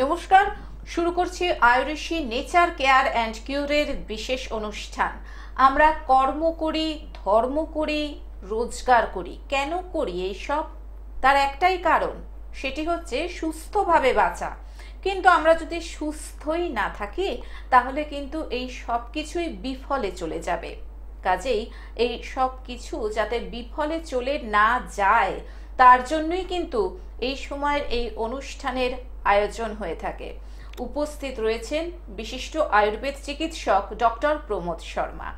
নমস্কার, শুরু করছি আয়ুর্বেশী নেচার কেয়ার অ্যান্ড কিউরের বিশেষ অনুষ্ঠান। আমরা কর্ম করি, ধর্ম করি, রোজগার করি। কেন করি এইসব? তার একটাই কারণ, সেটি হচ্ছে সুস্থভাবে বাঁচা। কিন্তু আমরা যদি সুস্থই না থাকি তাহলে কিন্তু এই সব কিছুই বিফলে চলে যাবে। কাজেই এই সব কিছু যাতে বিফলে চলে না যায় তার জন্যই কিন্তু এই সময়ের এই অনুষ্ঠানের আয়োজন হয়ে থাকে। উপস্থিত রয়েছেন বিশিষ্ট আয়ুর্বেদ চিকিৎসক doctor Pramod Sharma,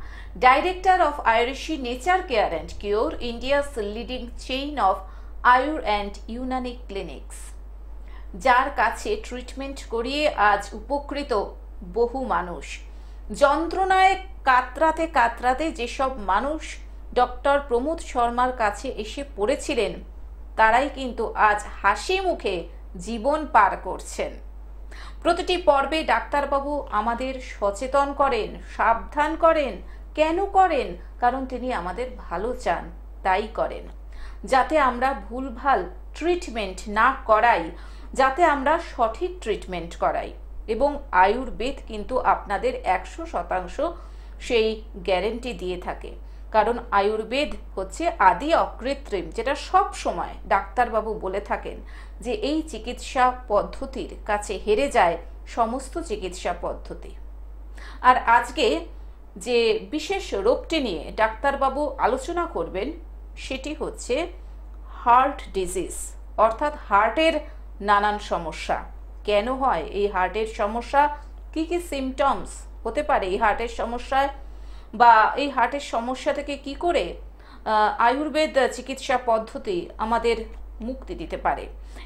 director of আয়ুর্বেশী nature care and cure, India's leading chain of আয়ুর অ্যান্ড ইউনানি ক্লিনিক্স, যার কাছে ট্রিটমেন্ট করিয়ে আজ উপকৃত বহু মানুষ। যন্ত্রণায় কাতরাতে কাতরাতে যেসব মানুষ ডক্টর প্রমোদ শর্মার কাছে এসে পড়েছিলেন তারাই কিন্তু আজ হাসি মুখে জীবন পার করছেন। প্রতিটি পর্বে ডাক্তারবাবু আমাদের সচেতন করেন, সাবধান করেন। কেন করেন? কারণ তিনি আমাদের ভালো চান, তাই করেন। যাতে আমরা ভুলভাল ট্রিটমেন্ট না করাই, যাতে আমরা সঠিক ট্রিটমেন্ট করাই। এবং আয়ুর্বেদ কিন্তু আপনাদের 100% সেই গ্যারেন্টি দিয়ে থাকে। কারণ আয়ুর্বেদ হচ্ছে আদি অকৃত্রিম, যেটা সব সময় ডাক্তারবাবু বলে থাকেন যে এই চিকিৎসা পদ্ধতির কাছে হেরে যায় সমস্ত চিকিৎসা পদ্ধতি। আর আজকে যে বিশেষ রোগটি নিয়ে ডাক্তারবাবু আলোচনা করবেন সেটি হচ্ছে হার্ট ডিজিজ, অর্থাৎ হার্টের নানান সমস্যা। কেন হয় এই হার্টের সমস্যা, কি কি সিমটমস হতে পারে এই হার্টের সমস্যায়, বা এই হার্টের সমস্যা থেকে কি করে আয়ুর্বেদ চিকিৎসা পদ্ধতি আমাদের মুক্তি দিতে পারে।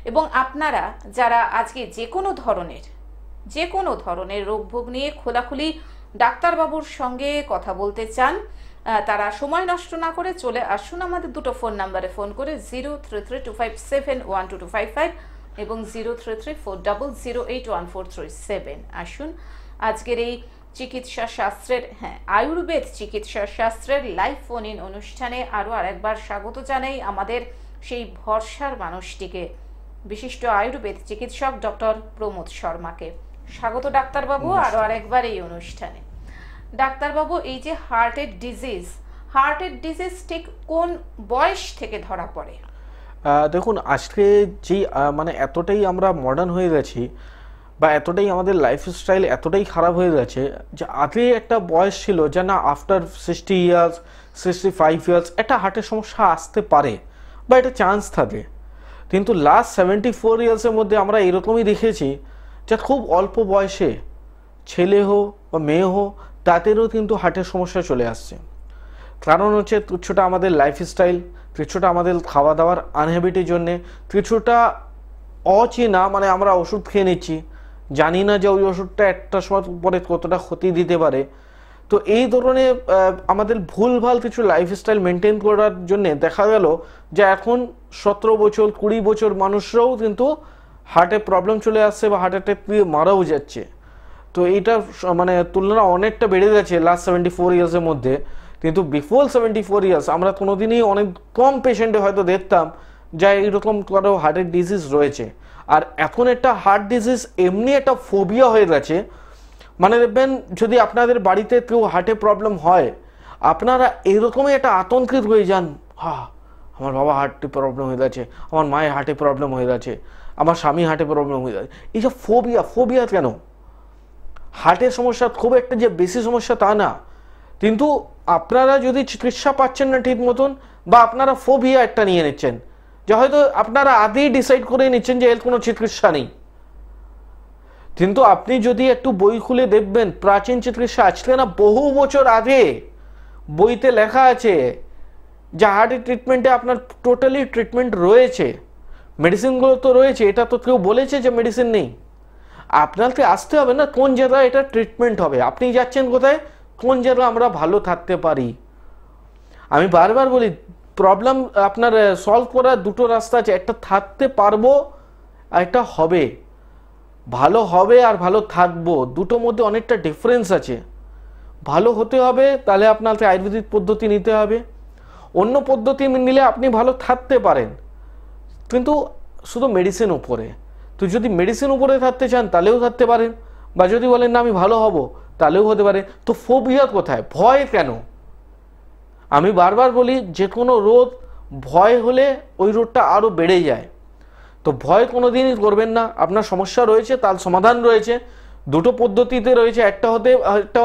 এবং আপনারা যারা আজকে যে কোনো ধরনের রোগভোগ নিয়ে খোলাখুলি ডাক্তারবাবুর সঙ্গে কথা বলতে চান, তারা সময় নষ্ট না করে চলে আসুন আমাদের দুটো ফোন নাম্বারে ফোন করে 0332571225 এবং 033400814337। আসুন আজকের এই চিকিৎসা শাস্ত্রের আয়ুর্বেদ চিকিৎসা শাস্ত্রের লাইভ ফোন ইন অনুষ্ঠানে আরও আরেকবার স্বাগত জানাই আমাদের সেই ভরসার মানুষটিকে, বিশিষ্ট আয়ুর্বেদ চিকিৎসক ডক্টর প্রমোদ শর্মাকে। স্বাগত ডাক্তারবাবু আরও আরেকবার এই অনুষ্ঠানে। ডাক্তারবাবু, এই যে হার্টের ডিজিজ ঠিক কোন বয়স থেকে ধরা পড়ে? দেখুন, আজকে যে মানে এতটাই আমরা মডার্ন হয়ে গেছি বা এতটাই আমাদের লাইফস্টাইল এতটাই খারাপ হয়ে গেছে যে আগে একটা বয়স ছিল যে না, আফটার 60 ইয়ার্স 65 ইয়ার্স একটা হার্টের সমস্যা আসতে পারে বা এটা চান্স থাকে। কিন্তু লাস্ট 74 ইয়ার্সের মধ্যে আমরা এরকমই দেখেছি যে খুব অল্প বয়সে ছেলে হোক বা মেয়ে হোক তাদেরও কিন্তু হার্টের সমস্যা চলে আসছে। কারণ হচ্ছে কিছুটা আমাদের লাইফস্টাইল, কিছুটা আমাদের খাওয়া দাওয়ার আনহ্যাবিটের জন্যে, কিছুটা অচেনা, মানে আমরা ওষুধ খেয়ে নিচ্ছি, জানি না যে ওই ওষুধটা একটা সময় পরে কতটা ক্ষতি দিতে পারে। তো এই ধরনের আমাদের ভুলভাল কিছু লাইফস্টাইল মেনটেন করার জন্যে দেখা গেল যে এখন 17 বছর 20 বছর মানুষরাও কিন্তু হার্টের প্রবলেম চলে আসছে বা হার্ট অ্যাটাক দিয়ে মারাও যাচ্ছে। তো এইটা মানে তুলনা অনেকটা বেড়ে গেছে লাস্ট 74 ইয়ার্সের মধ্যে। কিন্তু বিফোর 74 ইয়ার্স আমরা কোনোদিনই অনেক কম পেশেন্টে হয়তো দেখতাম যা এইরকম কারো হার্টের ডিজিজ রয়েছে। আর এখন একটা হার্ট ডিজিজ এমনি একটা ফোবিয়া হয়ে গেছে। মানে দেখবেন, যদি আপনাদের বাড়িতে কেউ হার্টের প্রবলেম হয় আপনারা এরকমই একটা আতঙ্কিত হয়ে যান, আমার বাবা হার্টের প্রবলেম হয়ে গেছে, আমার মায়ের হার্টের প্রবলেম হয়ে গেছে, আমার স্বামী হার্টের প্রবলেম হয়ে গেছে। এই যে ফোবিয়া কেন? হার্টের সমস্যা খুব একটা যে বেশি সমস্যা তা না, কিন্তু আপনারা যদি চিকিৎসা পাচ্ছেন না ঠিক মতন, বা আপনারা ফোবিয়া একটা নিয়ে নিচ্ছেন যে হয়তো আপনারা আগেই ডিসাইড করে নিচ্ছেন যে এর কোনো চিকিৎসা নেই। কিন্তু আপনি যদি একটু বই খুলে দেখবেন প্রাচীন চিকিৎসা, আজকে না বহু বছর আগে বইতে লেখা আছে যে হার্টের ট্রিটমেন্টে আপনার টোটালি ট্রিটমেন্ট রয়েছে, মেডিসিনগুলো তো রয়েছে। এটা তো কেউ বলেছে যে মেডিসিন নেই। আপনাকে আসতে হবে না কোন জায়গায় এটা ট্রিটমেন্ট হবে, আপনি যাচ্ছেন কোথায়, কোন জায়গায় আমরা ভালো থাকতে পারি। আমি বারবার বলি, প্রবলেম আপনার সলভ করার দুটো রাস্তা আছে, একটা থাকতে পারবো আর একটা হবে। ভালো হবে আর ভালো থাকবো, দুটোর মধ্যে অনেকটা ডিফারেন্স আছে। ভালো হতে হবে তাহলে আপনাকে আয়ুর্বেদিক পদ্ধতি নিতে হবে, অন্য পদ্ধতি নিলে আপনি ভালো থাকতে পারেন কিন্তু শুধু মেডিসিন উপরে। তো যদি মেডিসিন উপরে থাকতে চান তাহলেও থাকতে পারেন, বা যদি বলেন না আমি ভালো হব তাহলেও হতে পারে। তো ফোবিয়া কোথায়, ভয় কেন? আমি বারবার বলি যে কোনো রোগ ভয় হলে ওই রোগটা আরও বেড়ে যায়। তো ভয় কোনোদিনই করবেন না। আপনার সমস্যা রয়েছে, তার সমাধান রয়েছে, দুটো পদ্ধতিতে রয়েছে। একটা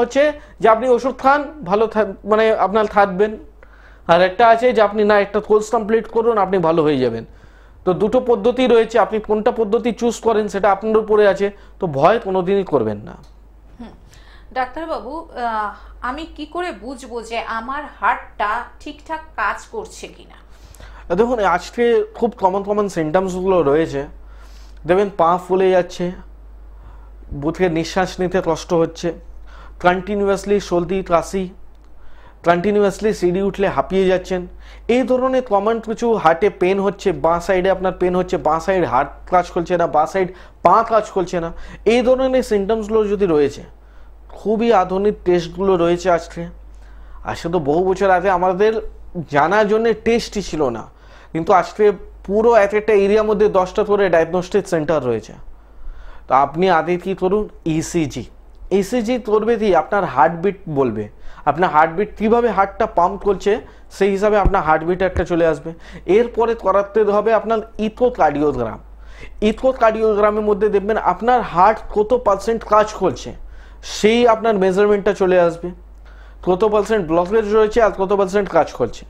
হচ্ছে যে আপনি ওষুধ খান, ভালো মানে আপনার থাকবেন, আর একটা আছে যে আপনি না একটা কোর্স কমপ্লিট করুন, আপনি ভালো হয়ে যাবেন। তো দুটো পদ্ধতি রয়েছে, আপনি কোনটা পদ্ধতি চুজ করেন সেটা আপনার উপরে আছে। তো ভয় কোনোদিনই করবেন না। ডাক্তারবাবু, আমি কি করে বুঝবো যে আমার হার্টটা ঠিকঠাক কাজ করছে কিনা? দেখুন, আজকে খুব কমন সিমটমসগুলো রয়েছে। দেখবেন পা ফুলে যাচ্ছে, বুকে নিঃশ্বাস নিতে কষ্ট হচ্ছে, কন্টিনিউয়াসলি সর্দি কাশি, কন্টিনিউয়াসলি সিঁড়ি উঠলে হাঁপিয়ে যাচ্ছেন, এই ধরনের কমন কিছু। হার্টে পেন হচ্ছে, বাঁ সাইডে আপনার পেন হচ্ছে, বাঁ সাইড হার্ট কাজ করছে না, বাঁ সাইড পা কাজ করছে না, এই ধরনের সিমটমসগুলো যদি রয়েছে, খুবই আধুনিক টেস্টগুলো রয়েছে আজকে। আজকে তো বহু বছর আগে আমাদের জানার জন্য টেস্টই ছিল না, কিন্তু আজকে পুরো একটা এরিয়ার মধ্যে 10টা করে ডায়াগনস্টিক সেন্টার রয়েছে। তো আপনি আগে কী করুন, ইসিজি করবে কি, আপনার হার্টবিট বলবে, আপনার হার্টবিট কীভাবে হার্টটা পাম্প করছে সেই হিসাবে আপনার হার্টবিট একটা চলে আসবে। এরপরে করাতে হবে আপনার ইকোকার্ডিওগ্রামের মধ্যে দেখবেন আপনার হার্ট কত পার্সেন্ট কাজ করছে, সেই আপনার মেজারমেন্টটা চলে আসবে, কত পার্সেন্ট ব্লকেজ রয়েছে আর কত পার্সেন্ট কাজ করছে।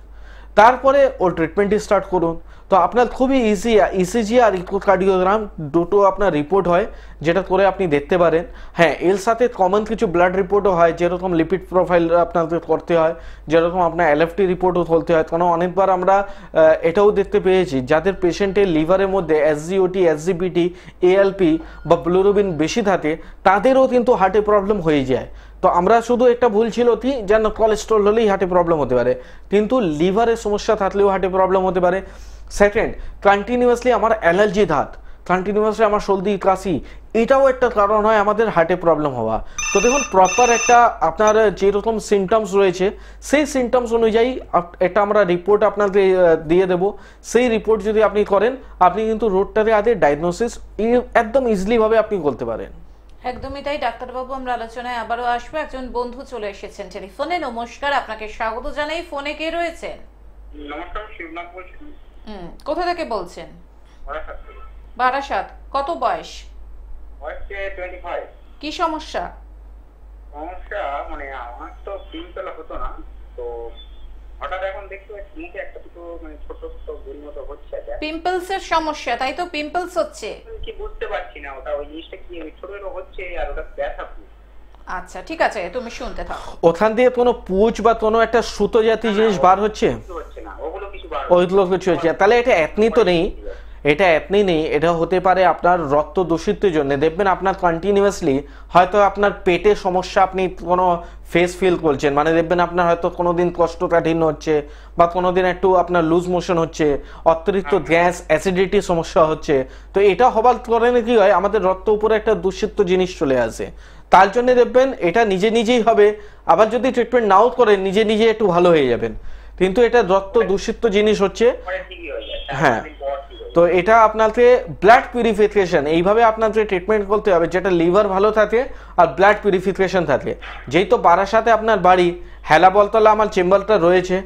তারপরে ওর ট্রিটমেন্টই স্টার্ট করুন। তো আপনার খুবই ইজি, ইসিজি আর ইকোকার্ডিওগ্রাম দুটো আপনার রিপোর্ট হয়, যেটা করে আপনি দেখতে পারেন। হ্যাঁ, এর সাথে কমন কিছু ব্লাড রিপোর্টও হয়, যেরকম লিপিড প্রোফাইল আপনাদের করতে হয়, যেরকম আপনার এলএফটি রিপোর্টও তুলতে হয়। কারণ অনেকবার আমরা এটাও দেখতে পেয়েছি যাদের পেশেন্টের লিভারের মধ্যে এসজিওটি, এসজিপিটি, এএলপি বা বিলিরুবিন বেশি থাকে, তাদেরও কিন্তু হার্টে প্রবলেম হয়ে যায়। তো আমরা শুধু একটা ভুল ছিল কি, যেন কোলেস্ট্রল হলেই হার্টে প্রবলেম হতে পারে, কিন্তু লিভারের সমস্যা থাকলেও হার্টে প্রবলেম হতে পারে। সেকেন্ড, কন্টিনিউয়াসলি আমার অ্যালার্জি কন্টিনিউয়াসলি আমার সর্দি কাশি, এটাও একটা কারণ হয় আমাদের হার্টে প্রবলেম হওয়া। তো দেখুন, প্রপার একটা আপনার যেরকম সিমটমস রয়েছে সেই সিমটমস অনুযায়ী একটা আমরা রিপোর্ট আপনাকে দিয়ে দেব। সেই রিপোর্ট যদি আপনি করেন, আপনি কিন্তু রোগটাতে আগে ডায়াগনোসিস একদম ইজিলিভাবে আপনি করতে পারেন। একদমই তাই ডাক্তারবাবু, আমরা আলোচনায় আবারও আসবো। একজন বন্ধু চলে এসেছেন টেলিফোনে। নমস্কার, আপনাকে স্বাগত জানাই। ফোনে কে রয়েছেন? নমস্কার, শিবনাথ বলছি। কোথা থেকে বলছেন? বারাসাত। কত বয়স? বয়স 25। কি সমস্যা? সমস্যা মানে আমার তো পিম্পল হতো না, তো হঠাৎ এখন দেখতে পাচ্ছি মুখে একটা দুটো মানে ছোট ছোট গুল মতো হচ্ছে। পিম্পলস এর সমস্যা, তাই তো? পিম্পলস হচ্ছে কি বুঝতে পারছি না ওটা, ওই জিনিসটা কি ছোট ছোট হচ্ছে আর ওটা ব্যথা। আচ্ছা, ঠিক আছে, তুমি শুনতে থাকো। ওখান দিয়ে কোনো পুঁজ বা কোনো একটা সুতো জাতীয় জিনিস বার হচ্ছে? ওইগুলো কিছু হচ্ছে? তাহলে এটা এতনি তো নেই, এটা এতনি নেই, এটা হতে পারে আপনার রক্ত দূষিতের জন্য। দেখবেন আপনার কন্টিনিউয়াসলি হয়তো আপনার পেটে সমস্যা, আপনি কোনো ফেস ফিল করছেন, মানে দেখবেন আপনার হয়তো কোনোদিন কোষ্ঠকাঠিন্য হচ্ছে, বা কোনোদিন একটু আপনার লুজ মোশন হচ্ছে, অতিরিক্ত গ্যাস অ্যাসিডিটি সমস্যা হচ্ছে। তো এটা হবার কারণে কি হয়, আমাদের রক্ত উপরে একটা দূষিত জিনিস চলে আসে। তার জন্য দেখবেন এটা নিজে নিজেই হবে। আবার যদি ট্রিটমেন্ট নাও করেন, নিজে নিজে একটু ভালো হয়ে যাবেন, কিন্তু এটা রক্ত দূষিত জিনিস হচ্ছে। হ্যাঁ, তো এটা আপনাকে ব্লাড পিউরিফিকেশন, এইভাবে আপনাকে ট্রিটমেন্ট করতে হবে, যেটা লিভার ভালো থাকে আর ব্লাড পিউরিফিকেশন থাকে। যেই তো বারাসাতে আপনার বাড়ি, হেলা বলতলা আমার চেম্বারটা রয়েছে,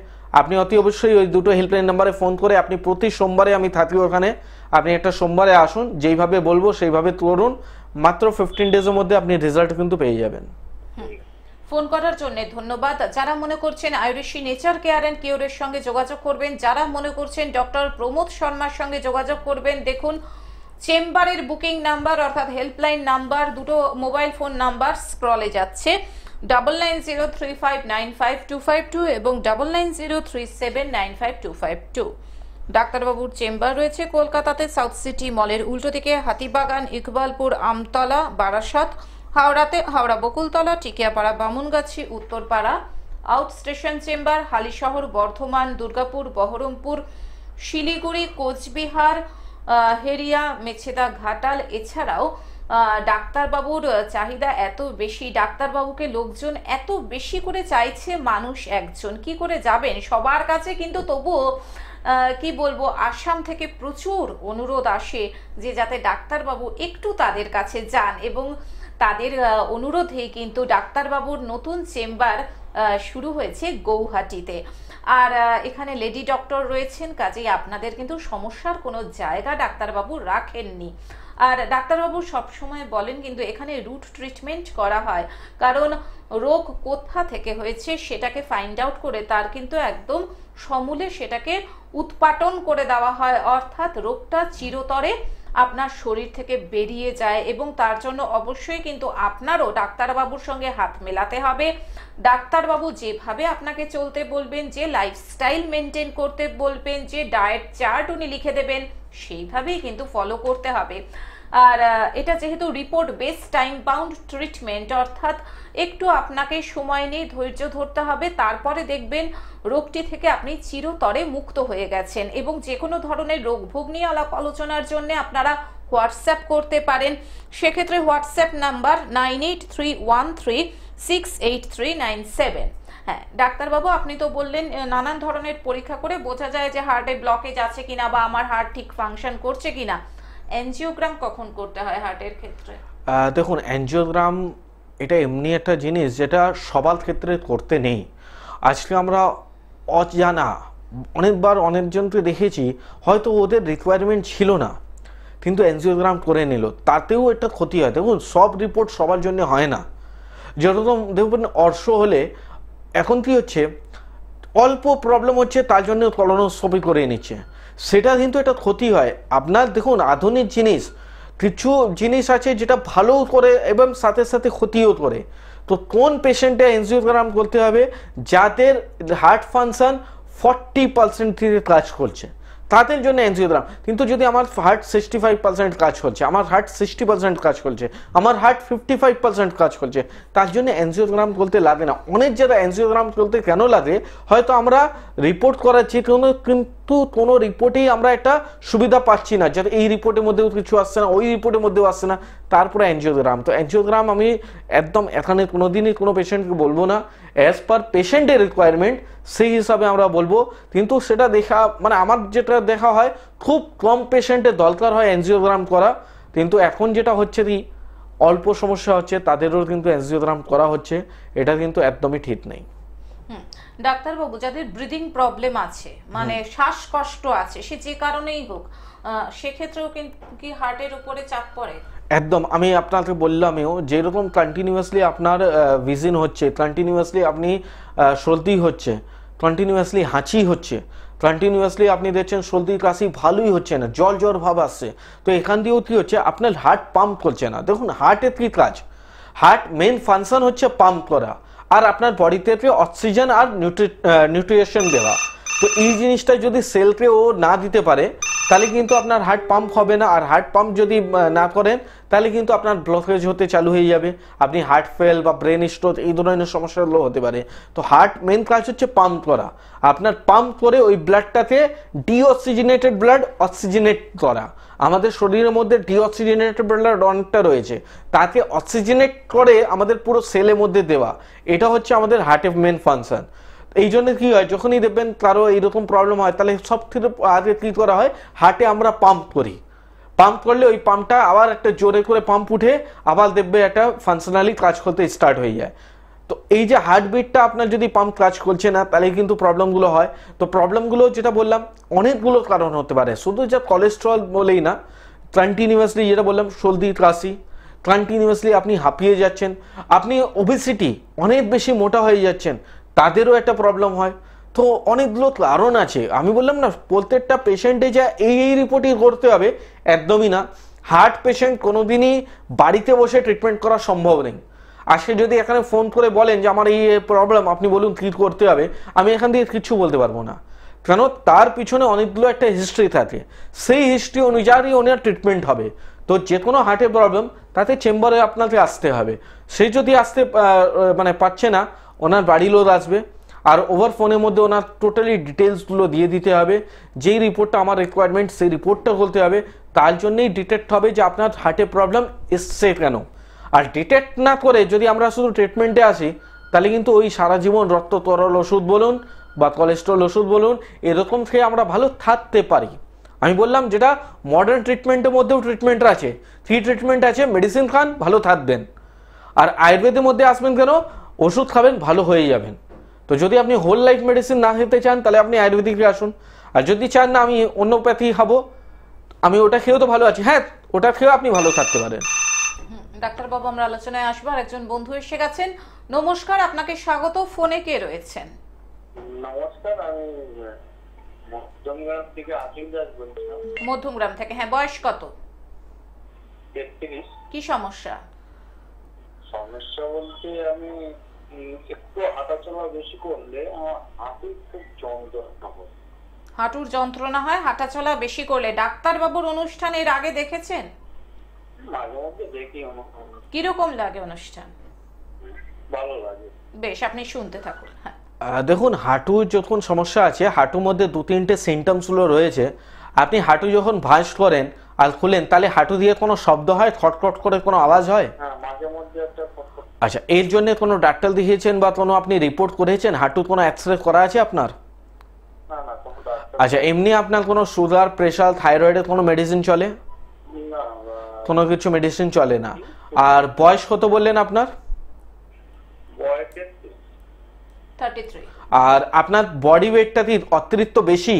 আপনি অতি অবশ্যই ওই দুটো হেল্পলাইন নাম্বারে ফোন করে, আপনি প্রতি সোমবারে আমি থাকি ওখানে, আপনি একটা সোমবারে আসুন, যেইভাবে বলবো সেইভাবে করুন, মাত্র 15 ডেজের মধ্যে আপনি রেজাল্ট কিন্তু পেয়ে যাবেন। ফোন করার জন্য ধন্যবাদ। যারা মনে করছেন আয়ুর্বেশী নেচার কেয়ার অ্যান্ড কিউরের সঙ্গে যোগাযোগ করবেন, যারা মনে করছেন ডক্টর প্রমোদ শর্মার সঙ্গে যোগাযোগ করবেন, দেখুন চেম্বারের বুকিং নাম্বার অর্থাৎ হেল্পলাইন নাম্বার, দুটো মোবাইল ফোন নাম্বার স্ক্রলে যাচ্ছে, 9903595252 এবং 9903795252। ডাক্তারবাবুর চেম্বার রয়েছে কলকাতাতে সাউথ সিটি মলের উল্টো দিকে, হাতিবাগান, ইকবালপুর, আমতলা, বারাসাত। হাওড়াতে Howrah Bakultala, Tikiapara, Bamungachhi, Uttarpara. Out station chamber Halisahar, Bardhaman, Durgapur, Baharampur, Siliguri, Coochbehar, Heria, Mecheda, Ghatal. এছাড়াও ডাক্তারবাবুর চাহিদা এত বেশি, ডাক্তারবাবুকে লোকজন এত বেশি করে চাইছে, মানুষ একজন কি করে যাবেন সবার কাছে, কিন্তু তবুও কি বলবো, আসাম থেকে প্রচুর অনুরোধ আসে যে যাতে ডাক্তারবাবু একটু তাদের কাছে যান, এবং তাদের অনুরোধেই কিন্তু ডাক্তারবাবুর নতুন চেম্বার শুরু হয়েছে গৌহাটিতে। আর এখানে লেডি ডক্টর রয়েছেন, কাজেই আপনাদের কিন্তু সমস্যার কোনো জায়গা ডাক্তারবাবু রাখেননি। আর ডাক্তারবাবু সবসময় বলেন কিন্তু এখানে রুট ট্রিটমেন্ট করা হয়, কারণ রোগ কোথা থেকে হয়েছে সেটাকে ফাইন্ড আউট করে তার কিন্তু একদম সমূলে সেটাকে উৎপাটন করে দেওয়া হয়, অর্থাৎ রোগটা চিরতরে আপনার শরীর থেকে বেরিয়ে যায়। এবং তার জন্য অবশ্যই কিন্তু আপনারও ডাক্তারবাবুর সঙ্গে হাত মেলাতে হবে। ডাক্তারবাবু যেভাবে আপনাকে চলতে বলবেন, যে লাইফস্টাইল মেনটেন করতে বলবেন, যে ডায়েট চার্ট উনি লিখে দেবেন, সেইভাবেই কিন্তু ফলো করতে হবে। আর এটা যেহেতু report base time bound treatment, অর্থাৎ একটু আপনাকে সময় নিয়ে ধৈর্য ধরতে হবে, তারপরে দেখবেন রোগটি থেকে আপনি চিরতরে মুক্ত হয়ে গেছেন। এবং যে কোনো ধরনের রোগ ভোগ নিয়ে আলাপ আলোচনার জন্য আপনারা হোয়াটসঅ্যাপ করতে পারেন। সেক্ষেত্রে হোয়াটসঅ্যাপ নাম্বার 9831368397। হ্যাঁ ডাক্তারবাবু, আপনি তো বললেন নানান ধরনের পরীক্ষা করে বোঝা যায় যে হার্টে ব্লকেজ আছে কিনা বা আমার হার্ট ঠিক ফাংশন করছে কিনা। অ্যানজিওগ্রাম কখন করতে হয় হার্টের ক্ষেত্রে? দেখুন, অ্যানজিওগ্রাম এটা এমনি একটা জিনিস যেটা সবার ক্ষেত্রে করতে নেই। আজকে আমরা অজানা অনেকবার অনেকজনকে দেখেছি, হয়তো ওদের রিকোয়ারমেন্ট ছিল না কিন্তু অ্যানজিওগ্রাম করে নিল, তাতেও একটা ক্ষতি হয়। দেখুন, সব রিপোর্ট সবার জন্য হয় না। যেরকম দেখবেন অর্শ হলে এখন কি হচ্ছে, অল্প প্রবলেম হচ্ছে তার জন্য কলোনোস্কোপি করে নিচ্ছে, সেটা কিন্তু একটা ক্ষতি হয় আপনার। দেখুন, আধুনিক জিনিস কিছু জিনিস আছে যেটা ভালোও করে এবং সাথে সাথে ক্ষতিও করে। তো কোন পেশেন্টে এনজিওগ্রাম করতে হবে? যাদের হার্ট ফাংশন 40% থেকে কাজ করছে, তাদের জন্য এনজিওগ্রাম। কিন্তু যদি আমার হার্ট 65% কাজ করছে, আমার হার্ট 60% কাজ করছে, আমার হার্ট 55% কাজ করছে, তার জন্য এনজিওগ্রাম করতে লাগে না। অনেক যারা এনজিওগ্রাম করতে কেন লাগে, হয়তো আমরা রিপোর্ট করাচ্ছি কিন্তু কোনো রিপোর্টেই আমরা একটা সুবিধা পাচ্ছি না, যাতে এই রিপোর্টের মধ্যেও কিছু আসছে না, ওই রিপোর্টের মধ্যেও আসছে না, তারপরে এনজিওগ্রাম। তো এনজিওগ্রাম আমি একদম এখানে কোনোদিনই কোনো পেশেন্টকে বলবো না, অ্যাজ পার পেশেন্টের রিকোয়ারমেন্ট সেই হিসাবে আমরা বলবো। কিন্তু সেটা দেখা মানে আমার যেটা দেখা হয়, খুব কম পেশেন্টের দরকার হয় এনজিওগ্রাম করা, কিন্তু এখন যেটা হচ্ছে কি অল্প সমস্যা হচ্ছে তাদেরও কিন্তু এনজিওগ্রাম করা হচ্ছে, এটা কিন্তু একদমই ঠিক নেই। ডাক্তারবাবু, যাদের ব্রিদিং প্রবলেম আছে, মানে শ্বাসকষ্ট আছে, সে যে কারণেই হোক, সেক্ষেত্রেও কি হার্টের উপরে চাপ পড়ে? একদম, আমি আপনাকে বললামও, যেরকম কন্টিনিউয়াসলি আপনার ভিজিন হচ্ছে, কন্টিনিউয়াসলি আপনি সর্দি হচ্ছে, কন্টিনিউয়াসলি হাঁচি হচ্ছে, কন্টিনিউয়াসলি আপনি দেখছেন সর্দি কাশি ভালোই হচ্ছে না, জ্বর ভাব আসছে, তো এখান দিয়েও কী হচ্ছে, আপনার হার্ট পাম্প করছে না। দেখুন, হার্টের কী কাজ? হার্ট মেন ফাংশন হচ্ছে পাম্প করা আর আপনার বডি থেকে অক্সিজেন আর নিউট্রিশন দেওয়া। তো এই জিনিসটা যদি সেলকে ও না দিতে পারে, তাহলে কিন্তু আপনার হার্ট পাম্প হবে না। আর হার্ট পাম্প যদি না করেন, তাহলে কিন্তু আপনার ব্লকেজ হতে চালু হয়ে যাবে, আপনি হার্ট ফেল বা ব্রেন স্ট্রোক এই ধরনের সমস্যাগুলো হতে পারে। তো হার্ট মেন কাজ হচ্ছে পাম্প করা, আপনার পাম্প করে ওই ব্লাডটাকে ডিঅক্সিজেনেটেড ব্লাড অক্সিজেনেট করা। আমাদের শরীরের মধ্যে ডিঅক্সিজেনেটেড ব্লাড অনেকটা রয়েছে, তাকে অক্সিজেনেট করে আমাদের পুরো সেলের মধ্যে দেওয়া, এটা হচ্ছে আমাদের হার্টের মেন ফাংশন। এই জন্য কি হয়, যখনই দেখবেন কারো এইরকম প্রবলেম হয়, তাহলে সব থেকে আগে কি করা হয়, হার্টে আমরা পাম্প করি। পাম্প করলে ওই পাম্পটা আবার একটা জোরে করে পাম্প উঠে আবার দেখবে একটা ফাংশনালি কাজ করতে স্টার্ট হয়ে যায়। তো এই যে হার্টবিটটা আপনার যদি পাম্প কাজ করছে না, তাহলে কিন্তু প্রবলেমগুলো হয়। তো প্রবলেমগুলো যেটা বললাম, অনেকগুলো কারণ হতে পারে, শুধু যা কোলেস্ট্রল বলেই না, কন্টিনিউয়াসলি যেটা বললাম সর্দি কাশি, কন্টিনিউয়াসলি আপনি হাঁপিয়ে যাচ্ছেন, আপনি ওবেসিটি অনেক বেশি মোটা হয়ে যাচ্ছেন, তাদেরও একটা প্রবলেম হয়। তো অনেকগুলো কারণ আছে। আমি বললাম না, প্রত্যেকটা পেশেন্টে যা এই রিপোর্টই করতে হবে, একদমই না। হার্ট পেশেন্ট কোনোদিনই বাড়িতে বসে ট্রিটমেন্ট করা সম্ভব নেই। আজকে যদি এখানে ফোন করে বলেন যে আমার এই প্রবলেম, আপনি বলুন কী করতে হবে, আমি এখান থেকে কিছু বলতে পারবো না, কেন তার পিছনে অনেকগুলো একটা হিস্ট্রি থাকে, সেই হিস্ট্রি অনুযায়ী ওনার ট্রিটমেন্ট হবে। তো যে কোনো হার্টের প্রবলেম, তাতে চেম্বারে আপনাকে আসতে হবে। সেই যদি আসতে মানে পারছে না, ওনার বাড়ির লোক আসবে, আর ওভার ফোনের মধ্যে ওনার টোটালি ডিটেলসগুলো দিয়ে দিতে হবে, যেই রিপোর্টটা আমার রিকোয়ারমেন্ট সেই রিপোর্টটা বলতে হবে। তার জন্যই ডিটেক্ট হবে যে আপনার হার্টের প্রবলেম এসছে কেন। আর ডিটেক্ট না করে যদি আমরা শুধু ট্রিটমেন্টে আসি, তাহলে কিন্তু ওই সারা জীবন রক্ত তরল ওষুধ বলুন বা কোলেস্ট্রল ওষুধ বলুন, এরকম থেকে আমরা ভালো থাকতে পারি। আমি বললাম যেটা মডার্ন ট্রিটমেন্টের মধ্যেও ট্রিটমেন্ট আছে, 3 ট্রিটমেন্ট আছে, মেডিসিন খান ভালো থাকবেন। আর আয়ুর্বেদের মধ্যে আসবেন কেন, ওষুধ খাবেন ভালো হয়ে যাবেন। তো যদি আপনি হোল লাইফ মেডিসিন না খেতে চান তাহলে আপনি আয়ুর্বেদিকে আসুন। আর যদি চান না আমি হোমিওপ্যাথি খাবো, আমি ওটা খেয়েও তো ভালো আছি, হ্যাঁ ওটা খেয়েও আপনি ভালো থাকতে পারেন। ডাক্তারবাবু আমরা আলোচনায় আসবো। আর একজন বন্ধু এসে গেছেন। নমস্কার, আপনাকে স্বাগত। ফোনে কে রয়েছেন? নমস্কার, আমি মধ্যমগ্রাম থেকে আকিল দাস বলছিলাম। মধ্যমগ্রাম থেকে, হ্যাঁ। বয়স কত? 33। কি সমস্যা? সমস্যা বলতে আমি একটু হাঁটাচলা বেশি করলে আমার হাঁটুর খুব যন্ত্রণা হয়। হাঁটুর যন্ত্রণা হয় হাঁটাচলা বেশি করলে? ডাক্তারবাবুর অনুষ্ঠান এর আগে দেখেছেন? মাঝে মধ্যে দেখি। কিরকম লাগে অনুষ্ঠান? ভালো লাগে। বেশ, আপনি শুনতে থাকুন। হ্যাঁ, দেখুন, হাঁটুর যখন সমস্যা আছে, হাঁটুর মধ্যে 2-3টে সিমটমসগুলো রয়েছে। আপনি হাঁটু যখন ভাঁজ করেন আর খুলেন, তাহলে হাঁটু দিয়ে কোনো শব্দ হয়, খটখট করে কোনো আওয়াজ হয়? হ্যাঁ, মাঝে মধ্যে একটা খটখট। আচ্ছা, এর জন্য কোনো ডাক্তার দেখিয়েছেন বা কোনো আপনি রিপোর্ট করেছেন? হাঁটুর কোনো এক্সরে করা আছে আপনার? না না, কোনো ডাক্তার। আচ্ছা, এমনি আপনার কোনো সুগার, প্রেশার, থাইরয়েডের কোনো মেডিসিন চলে? না, কোনো কিছু মেডিসিন চলে না। আর বয়স কত বললেন আপনার? বয়স 33। আর আপনার বডি ওয়েটটা কি অতিরিক্ত বেশি?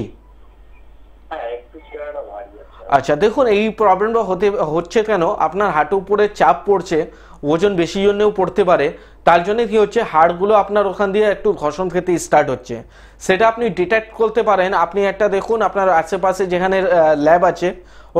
হ্যাঁ, একটু চেহারা ভারী আছে। আচ্ছা, দেখুন এই প্রবলেমটা হচ্ছে কেন, আপনার হাঁটু উপরে চাপ পড়ছে, ওজন বেশি জন্যও পড়তে পারে। তার জন্য কি হচ্ছে, হাড়গুলো আপনার ওখান দিয়ে একটু ঘষণ খেতে স্টার্ট হচ্ছে। সেটা আপনি ডিটেক্ট করতে পারেন। আপনি একটা দেখুন আপনার আশেপাশে যেখানে ল্যাব আছে,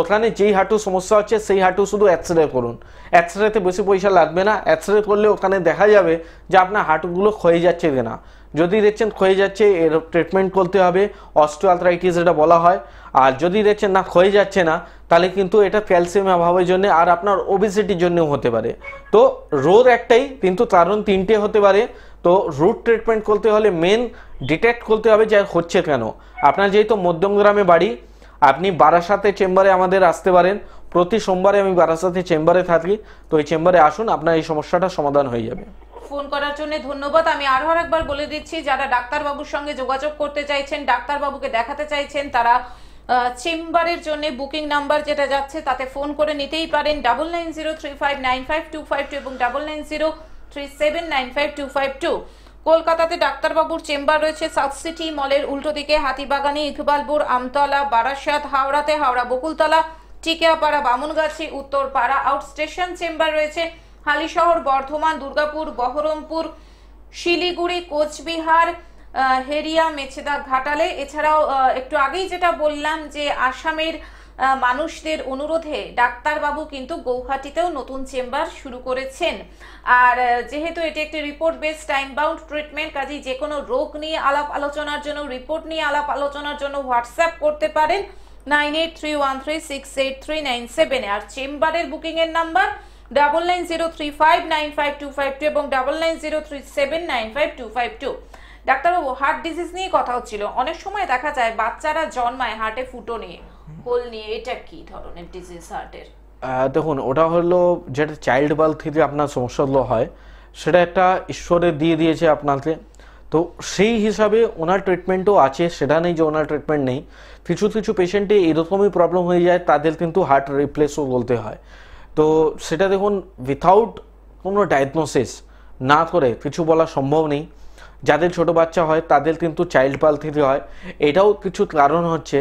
ওখানে যেই হাঁটু সমস্যা হচ্ছে সেই হাঁটু শুধু এক্সরে করুন। এক্সরেতে বেশি পয়সা লাগবে না। এক্সরে করলে ওখানে দেখা যাবে যে আপনার হাঁটুগুলো ক্ষয়ে যাচ্ছে কিনা। যদি দেখছেন ক্ষয়ে যাচ্ছে, এর ট্রিটমেন্ট করতে হবে, অস্টিওআর্থ্রাইটিস এটা বলা হয়। আর যদি দেখছেন না ক্ষয়ে যাচ্ছে না, তাহলে কিন্তু এটা ক্যালসিয়াম অভাবের জন্য আর আপনার ওবেসিটির জন্যও হতে পারে। তো রোগ একটাই, কিন্তু কারণ 3টে হতে পারে। তো রুট ট্রিটমেন্ট করতে হলে মেন ডিটেক্ট করতে হবে যে হচ্ছে কেন। আপনার যেহেতু মধ্যমগ্রামে বাড়ি, আপনি বারাসাতে চেম্বারে আমাদের আসতে পারেন। প্রতি সোমবারে আমি বারাসাতে চেম্বারে থাকি। তো এই চেম্বারে আসুন, আপনার এই সমস্যাটা সমাধান হয়ে যাবে। ফোন করার জন্য ধন্যবাদ। আমি আরো একবার বলে দিচ্ছি, যারা ডাক্তারবাবুর সঙ্গে যোগাযোগ করতে চাইছেন, ডাক্তারবাবুকে দেখাতে চাইছেন, তারা চেম্বারের জন্য বুকিং নাম্বার যেটা যাচ্ছে তাতে ফোন করে নিতেই পারেন। 9903595252 এবং 9903795252। কলকাতাতে ডাক্তারবাবুর চেম্বার রয়েছে সাউথ সিটি মলের উল্টো দিকে, হাতিবাগানি, ইকবালপুর, আমতলা, বারাসাত। হাওড়াতে Howrah Bakultala, Tikiapara, Bamungachhi, Uttarpara out station chamber রয়েছে হালিশহর, বর্ধমান, দুর্গাপুর, বহরমপুর, শিলিগুড়ি, কোচবিহার, হেরিয়া, মেছেদা, ঘাটালে। এছাড়াও একটু আগেই যেটা বললাম যে আসামের মানুষদের অনুরোধে ডাক্তারবাবু কিন্তু গৌহাটিতেও নতুন চেম্বার শুরু করেছেন। আর যেহেতু এটি একটি report base time bound treatment, কাজেই যে কোনো রোগ নিয়ে আলাপ আলোচনার জন্য, রিপোর্ট নিয়ে আলাপ আলোচনার জন্য হোয়াটসঅ্যাপ করতে পারেন 9831368397। আর চেম্বারের বুকিং এর নাম্বার 9903595252 এবং 9903795252। ডাক্তারবাবু, হার্ট ডিজিজ নিয়ে কথা হচ্ছিল। অনেক সময় দেখা যায় বাচ্চারা জন্মায় হার্টে ফুটো নিয়ে, হোল নিয়ে। এটা কি ধরনের ডিজিজ হার্টের? দেখুন, ওটা হলো যেটা চাইল্ড বার্থ থেকে আপনার সমস্যাগুলো হয়, সেটা একটা ঈশ্বরে দিয়ে দিয়েছে আপনাকে। তো সেই হিসাবে ওনার ট্রিটমেন্টও আছে, সেটা নেই যে ওনার ট্রিটমেন্ট নেই। কিছু কিছু পেশেন্টে এরকমই প্রবলেম হয়ে যায়, তাদের কিন্তু হার্ট রিপ্লেসও বলতে হয়। তো সেটা দেখুন, উইথাউট কোনো ডায়াগনোসিস না করে কিছু বলা সম্ভব নেই। যাদের ছোট বাচ্চা হয় তাদের কিন্তু চাইল্ড বার্থ থেকে হয়। এটাও কিছু কারণ হচ্ছে,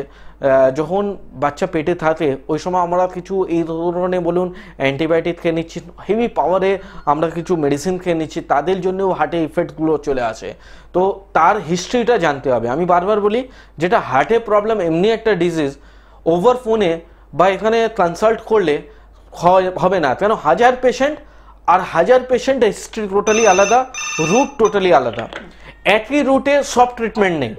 যখন বাচ্চা পেটে থাকে ওই সময় আমরা কিছু এই ধরনের বলুন অ্যান্টিবায়োটিক খেয়ে নিচ্ছি, হেভি পাওয়ারে আমরা কিছু মেডিসিন খেয়ে নিচ্ছি, তাদের জন্যও হার্টে ইফেক্টগুলো চলে আসে। তো তার হিস্ট্রিটা জানতে হবে। আমি বারবার বলি, যেটা হার্টে প্রবলেম এমনি একটা ডিজিজ, ওভার ফোনে বা এখানে কনসাল্ট করলে হবে না। কেন, 1000 পেশেন্ট আর 1000 পেশেন্ট হিস্ট্রি টোটালি আলাদা, রুট টোটালি আলাদা। একই রুটে সব ট্রিটমেন্ট নেই,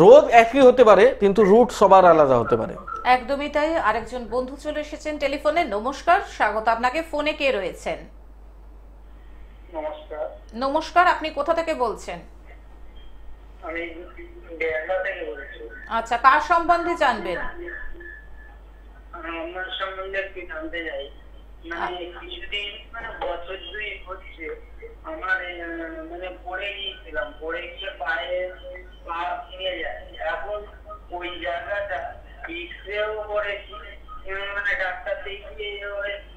রোগ একই হতে পারে কিন্তু রুট সবার আলাদা হতে পারে। একদমই তাই। আরেকজন বন্ধু চলে এসেছেন টেলিফোনে। নমস্কার, স্বাগত আপনাকে। ফোনে কে রয়েছেন? নমস্কার। নমস্কার, আপনি কোথা থেকে বলছেন? আমি বেহালা থেকে বলছি। আচ্ছা, কার সম্বন্ধে জানবেন? আমার সম্বন্ধে একটু জানতে চাই। মানে কিছুদিন, মানে বছর 2 হচ্ছে আমার মানে পড়ে গিয়েছিলাম, পড়ে গিয়ে পায়ে পা ভেঙে যায়। এখন ওই জায়গাটা এক্সরেও করেছি, মানে ডাক্তার দেখিয়ে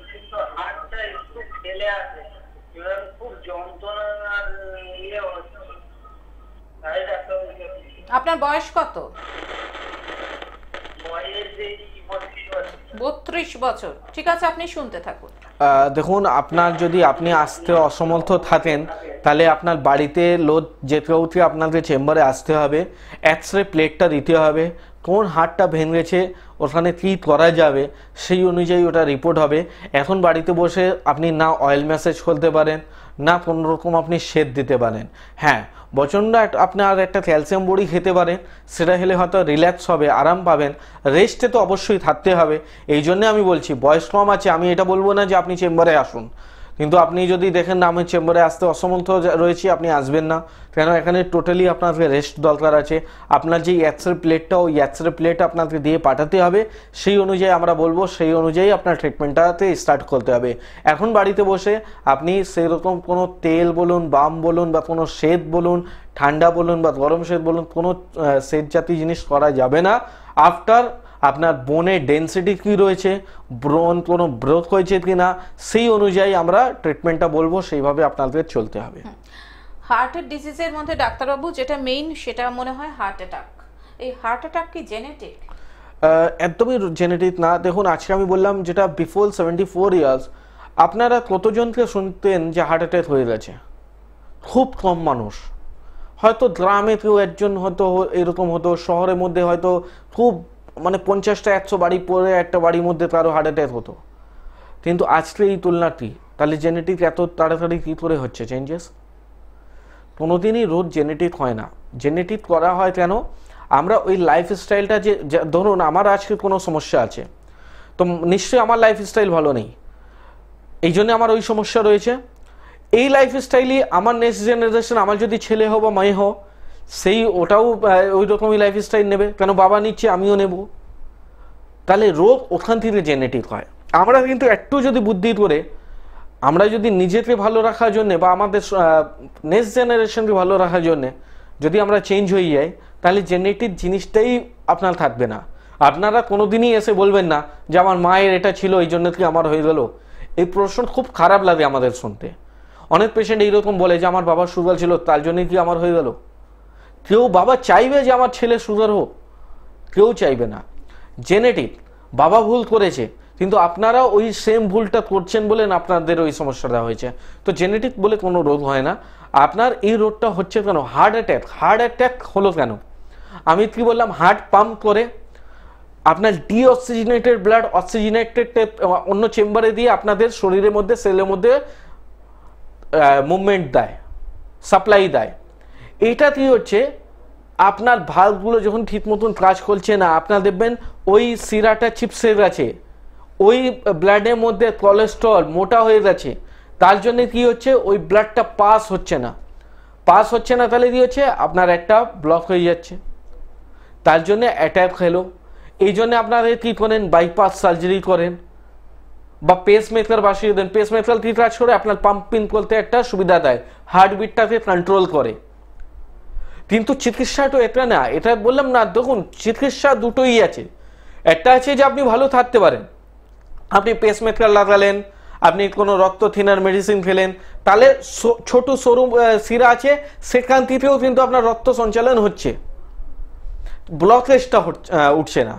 কিন্তু হাতটা একটু ফেলে আছে, এবার খুব যন্ত্রণার ইয়ে হচ্ছে, তাই ডাক্তার। আপনার বয়স কত? বয়স 32 বছর। ঠিক আছে, আপনি শুনতে থাকুন। দেখুন, আপনার যদি আপনি আসতে অসমর্থ থাকেন তাহলে আপনার বাড়িতে লোক যেতে উঠে আপনাদের চেম্বারে আসতে হবে, এক্সরে প্লেটটা দিতে হবে, কোন হাড়টা ভেঙেছে ওখানে কী করা যাবে সেই অনুযায়ী ওটা রিপোর্ট হবে। এখন বাড়িতে বসে আপনি না অয়েল ম্যাসাজ করতে পারেন, না কোনো রকম আপনি সেদ দিতে পারেন। হ্যাঁ, প্রচণ্ড আপনার একটা ক্যালসিয়াম বড়ি খেতে পারেন, সেটা খেলে হয়তো রিল্যাক্স হবে, আরাম পাবেন। রেস্টে তো অবশ্যই থাকতে হবে। এই জন্যে আমি বলছি, বয়স কম আছে, আমি এটা বলবো না যে আপনি চেম্বারে আসুন, কিন্তু আপনি যদি দেখেন না আমি চেম্বারে আসতে অসমর্থ রয়েছি, আপনি আসবেন না। কেন, এখানে টোটালি আপনাকে রেস্ট দরকার আছে। আপনার যে এক্সরে প্লেটটা, ওই এক্সরে প্লেট আপনাকে দিয়ে পাঠাতে হবে, সেই অনুযায়ী আমরা বলবো, সেই অনুযায়ী আপনার ট্রিটমেন্টটাতে স্টার্ট করতে হবে। এখন বাড়িতে বসে আপনি সেরকম কোনো তেল বলুন, বাম বলুন, বা কোনো সেদ বলুন, ঠান্ডা বলুন বা গরম সেদ বলুন, কোনো সেদ জাতীয় জিনিস করা যাবে না। আফটার আপনার বোনের ডেন্সিটি কী রয়েছে, ব্রণ কোনো ব্রোথ হয়েছে কি না, সেই অনুযায়ী আমরা ট্রিটমেন্টটা বলবো, সেইভাবে আপনাদের চলতে হবে। হার্টের ডিজিজের মধ্যে ডাক্তারবাবু যেটা মেইন, সেটা মনে হয় হার্ট অ্যাটাক। এই হার্ট অ্যাটাক কি জেনেটিক? একদমই জেনেটিক না। দেখুন, আজকে আমি বললাম যেটা বিফোর 74 ইয়ার্স, আপনারা কতজনকে শুনতেন যে হার্ট অ্যাটাক হয়ে গেছে? খুব কম মানুষ। হয়তো গ্রামে কেউ একজন হয়তো এরকম হতো, শহরের মধ্যে হয়তো খুব মানে 50টা 100 বাড়ি পরে একটা বাড়ির মধ্যে কারো হার্ট অ্যাটাক হতো। কিন্তু আজকে এই তুলনাটি, তাহলে জেনেটিক এত তাড়াতাড়ি কী করে হচ্ছে চেঞ্জেস? কোনোদিনই রোজ জেনেটিক হয় না। জেনেটিক করা হয় কেন? আমরা ওই লাইফস্টাইলটা যে, ধরুন আমার আজকে কোনো সমস্যা আছে, তো নিশ্চয়ই আমার লাইফস্টাইল ভালো নেই, এই জন্য আমার ওই সমস্যা রয়েছে। এই লাইফস্টাইলই আমার নেক্সট জেনারেশন, আমার যদি ছেলে হো বা মেয়ে হো, সেই ওটাও ওই রকমই লাইফস্টাইল নেবে। কেন, বাবা নিচ্ছে আমিও নেব। তাহলে রোগ ওখান থেকে জেনেটিক হয়। আমরা কিন্তু একটু যদি বুদ্ধি করে, আমরা যদি নিজেকে ভালো রাখার জন্যে বা আমাদের নেক্সট জেনারেশনকে ভালো রাখার জন্যে যদি আমরা চেঞ্জ হয়ে যাই, তাহলে জেনেটিক জিনিসটাই আপনার থাকবে না। আপনারা কোনোদিনই এসে বলবেন না যে আমার মায়ের এটা ছিল এই জন্য কি আমার হয়ে গেল। এই প্রশ্ন খুব খারাপ লাগে আমাদের শুনতে। অনেক পেশেন্ট এইরকম বলে যে আমার বাবার সুগার ছিল, তার জন্যই কি আমার হয়ে গেল। কেউ বাবা চাইবে যে আমার ছেলে সুগার হোক? কেউ চাইবে না। জেনেটিক, বাবা ভুল করেছে, কিন্তু আপনারা ওই সেম ভুলটা করছেন বলে আপনাদের ওই সমস্যাটা হয়েছে। তো জেনেটিক বলে কোনো রোগ হয় না। আপনার এই রোগটা হচ্ছে কেন? Heart attack. হার্ট অ্যাটাক হলো কেন? আমি কি বললাম, হার্ট পাম্প করে আপনার ডিঅক্সিজেনেটেড ব্লাড অক্সিজেনেটেড অন্য চেম্বারে দিয়ে আপনাদের শরীরের মধ্যে, সেলের মধ্যে মুভমেন্ট দেয়, সাপ্লাই দেয়। এইটা কি হচ্ছে, আপনার ভালভগুলো যখন ঠিক মতন কাজ করছে না, আপনার দেখবেন ওই শিরাটা চিপসে গেছে, ওই ব্লাডের মধ্যে কোলেস্ট্রল মোটা হয়ে গেছে, তার জন্য কি হচ্ছে, ওই ব্লাডটা পাস হচ্ছে না। পাস হচ্ছে না, তাহলে কি হচ্ছে, আপনার একটা ব্লক হয়ে যাচ্ছে, তার জন্য অ্যাটাক হলো। এই জন্য আপনারা কি করেন, বাইপাস সার্জারি করেন বা পেসমেকার বসিয়ে দেন। পেসমেকার কি কাজ করে, আপনার পাম্পিং করতে একটা সুবিধা দেয়, হার্টবিটটাকে কন্ট্রোল করে। কিন্তু চিকিৎসা তো এটা না, এটা বললাম না। দেখুন, চিকিৎসা দুটোই আছে। একটা আছে যে আপনি ভালো থাকতে পারেন, আপনি পেসমেকার লাগালেন, আপনি কোনো রক্ত থিনার মেডিসিন খেলেন, তাহলে ছোট সরু শিরা আছে, সেখান থেকেও কিন্তু আপনার রক্ত সঞ্চালন হচ্ছে, ব্লকেজটা উঠছে না।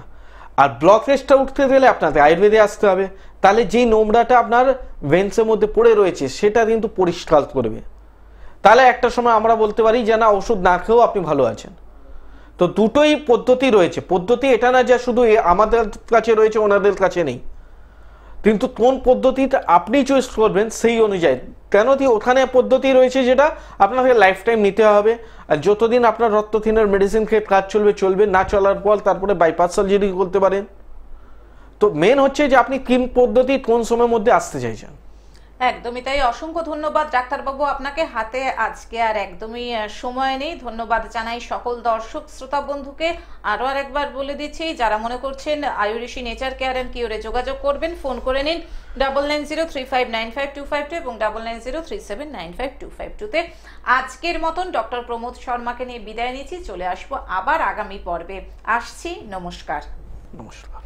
আর ব্লকেজটা উঠতে গেলে আপনাকে আয়ুর্বেদে আসতে হবে। তাহলে যেই নোংরাটা আপনার ভেন্সের মধ্যে পড়ে রয়েছে সেটা কিন্তু পরিষ্কার করবে। তাহলে একটা সময় আমরা বলতে পারি যে না, ওষুধ না খেয়েও আপনি ভালো আছেন। তো দুটোই পদ্ধতি রয়েছে। পদ্ধতি এটা না যে শুধু আমাদের কাছে রয়েছে, ওনাদের কাছে নেই। কিন্তু কোন পদ্ধতিটা আপনি চয়েস করবেন সেই অনুযায়ী। কেন কি, ওখানে পদ্ধতি রয়েছে যেটা আপনাকে লাইফ টাইম নিতে হবে। আর যতদিন আপনার রক্ত থিনার মেডিসিন খেয়ে কাজ চলবে, না চলার পর তারপরে বাইপাস সার্জারি করতে পারেন। তো মেন হচ্ছে যে আপনি কোন পদ্ধতি কোন সময়ের মধ্যে আসতে চাইছেন। একদমই তাই, অসংখ্য ধন্যবাদ ডাক্তারবাবু আপনাকে। হাতে আজকে আর একদমই সময় নেই। ধন্যবাদ জানাই সকল দর্শক শ্রোতা বন্ধুকে। আরও আরেকবার বলে দিচ্ছি, যারা মনে করছেন আয়ুরিশি নেচার কেয়ার অ্যান্ড কিউরে যোগাযোগ করবেন, ফোন করে নিন 9903595252 এবং 9903795252 তে। আজকের মতন ডক্টর প্রমোদ শর্মাকে নিয়ে বিদায় নিচ্ছি। চলে আসবো আবার আগামী পর্বে। আসছি, নমস্কার। নমস্কার।